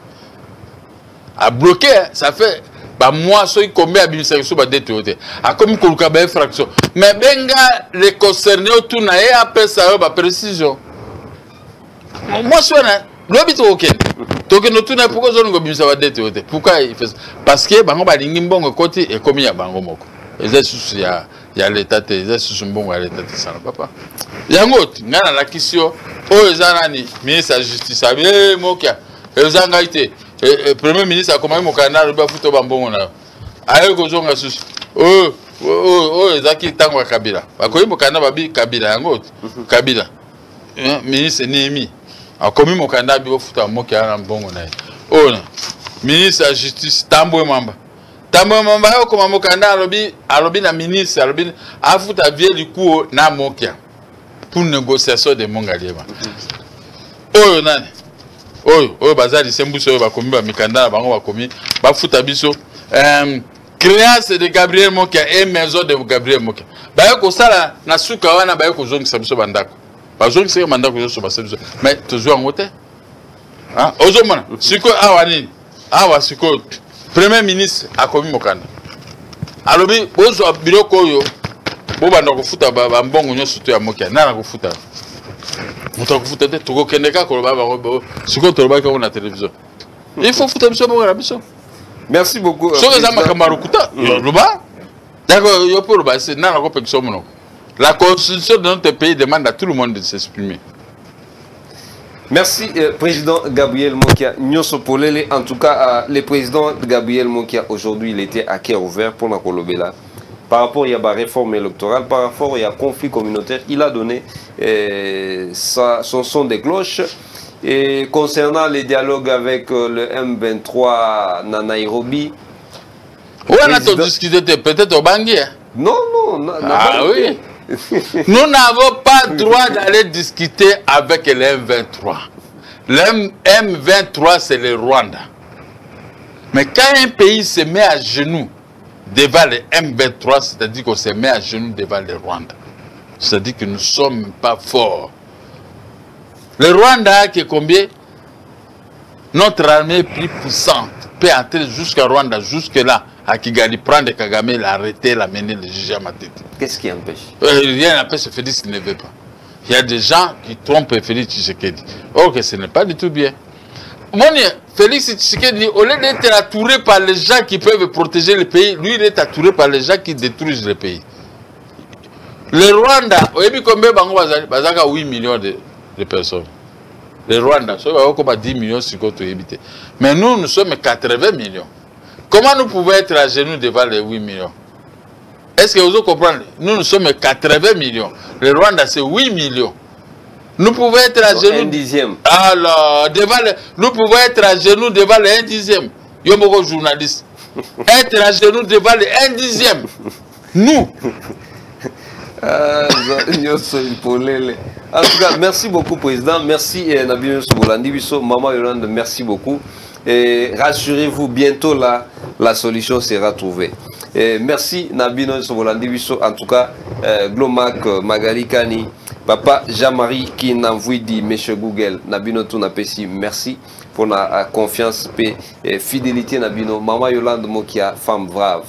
À bloquer, ça fait. Bah, moi, ceux qui ont mis à ministère de dette. À comme il y a une fraction. Mais benga, les concernés autour n'a pas ça, précision. Moi, je suis là. L'habitude au Kenya. Donc nous tournons pourquoi nous avons besoin de dette. Pourquoi il fait ça? Parce que bango balingi mbongo côté et comme il y a bango moko. Et ça il y a l'état et ça sous mbongo à l'état ça ne va pas. Yango ngana la question o ezanani ministre de la justice abe mokia. Ezanga ite premier ministre a commandé mokana le ba futo bambongo na. Ayo kozonga sous. Ezaki tango Kabila. Bakoyi mokana babi Kabila yango Kabila. Ministre Némi a commis mon candidat au foot à Moki à Mbongo. Oh, ministre de la justice, Tambo Mamba. Tambo Mamba, comme mon candidat à l'objet la ministre, à l'objet à foot à vieux du coup, na Mokia. Pour négociation de Mongaliema. Oh, nan. Oh, Bazar, il s'est embouché, il va commis, il va commis, il va foot à biso. créance de Gabriel Mokia et maison de Gabriel Mokia. Bayoko sala na suka wana bayoko zongisa biso bandako. Bazongisa bandako zo so biso. Mais toujours en hôtel. Hein? Ozomona, siko awa nini? Awa siko Premier ministre akomi mokanda. Alobi bozo biloko oyo bo banda kofuta ba mbongo nyoso to ya Mokia. Na kofuta. Muto kofuta te toko kendeka ko ba siko to ba ko na télévision. Il faut foutre biso bo na biso. Merci beaucoup. La constitution de notre pays demande à tout le monde de s'exprimer. Merci, Président Gabriel Mokia. En tout cas, le président Gabriel Mokia, aujourd'hui, il était à cœur ouvert pour la Kolobela. Par rapport à la réforme électorale, par rapport à la conflit communautaire, il a donné son son de cloche. Et concernant les dialogues avec le M23 à Nairobi... Oui, on a discuté peut-être au Bangui. Non, non. Ah oui. Nous n'avons pas le droit d'aller discuter avec le M23. Le M23, c'est le Rwanda. Mais quand un pays se met à genoux devant le M23, c'est-à-dire qu'on se met à genoux devant le Rwanda. C'est-à-dire que nous ne sommes pas forts. Le Rwanda, qui est combien? Notre armée plus puissante peut entrer jusqu'à Rwanda, jusque-là, à Kigali, prendre Kagame, l'arrêter, l'amener, le juger à Matete. Qu'est-ce qui empêche? Rien n'empêche Félix qui ne veut pas. Il y a des gens qui trompent Félix Tshisekedi. Or que ce n'est pas du tout bien. Félix Tshisekedi, au lieu d'être entouré par les gens qui peuvent protéger le pays, lui, il est entouré par les gens qui détruisent le pays. Le Rwanda, vous savez combien il y a 8 millions de personnes. Le Rwanda, ça va comme 10 millions sur côté évité. Mais nous sommes 80 millions. Comment nous pouvons être à genoux devant les 8 millions? Est-ce que vous comprenez? Nous sommes 80 millions. Le Rwanda, c'est 8 millions. Nous pouvons être à genoux. Un dixième. Alors, nous pouvons être à genoux devant les 1 dixième. Yomoko journaliste. Être à genoux devant les 1 dixième. Nous. En tout cas, merci beaucoup, Président. Merci, Nabino Sobolandi Bisso. Maman Yolande, merci beaucoup. Et rassurez-vous, bientôt la solution sera trouvée. Et merci, Nabino Sobolandi Bisso. En tout cas, Glomac, Magali Kani, Papa Jean-Marie qui n'envoie dit Monsieur Google, Nabino Tunapesi, merci pour la confiance et fidélité, Nabino. Maman Yolande Mokia, femme brave.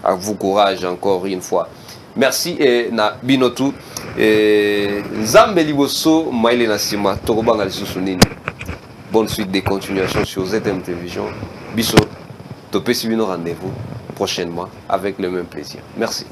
À vous courage encore une fois. Merci et na binotu Nzambe liboso maile na sima tokobanga lisusu nini. Bonne suite de continuation sur ZM Télévision. Biso topesi bino rendez-vous prochainement avec le même plaisir. Merci.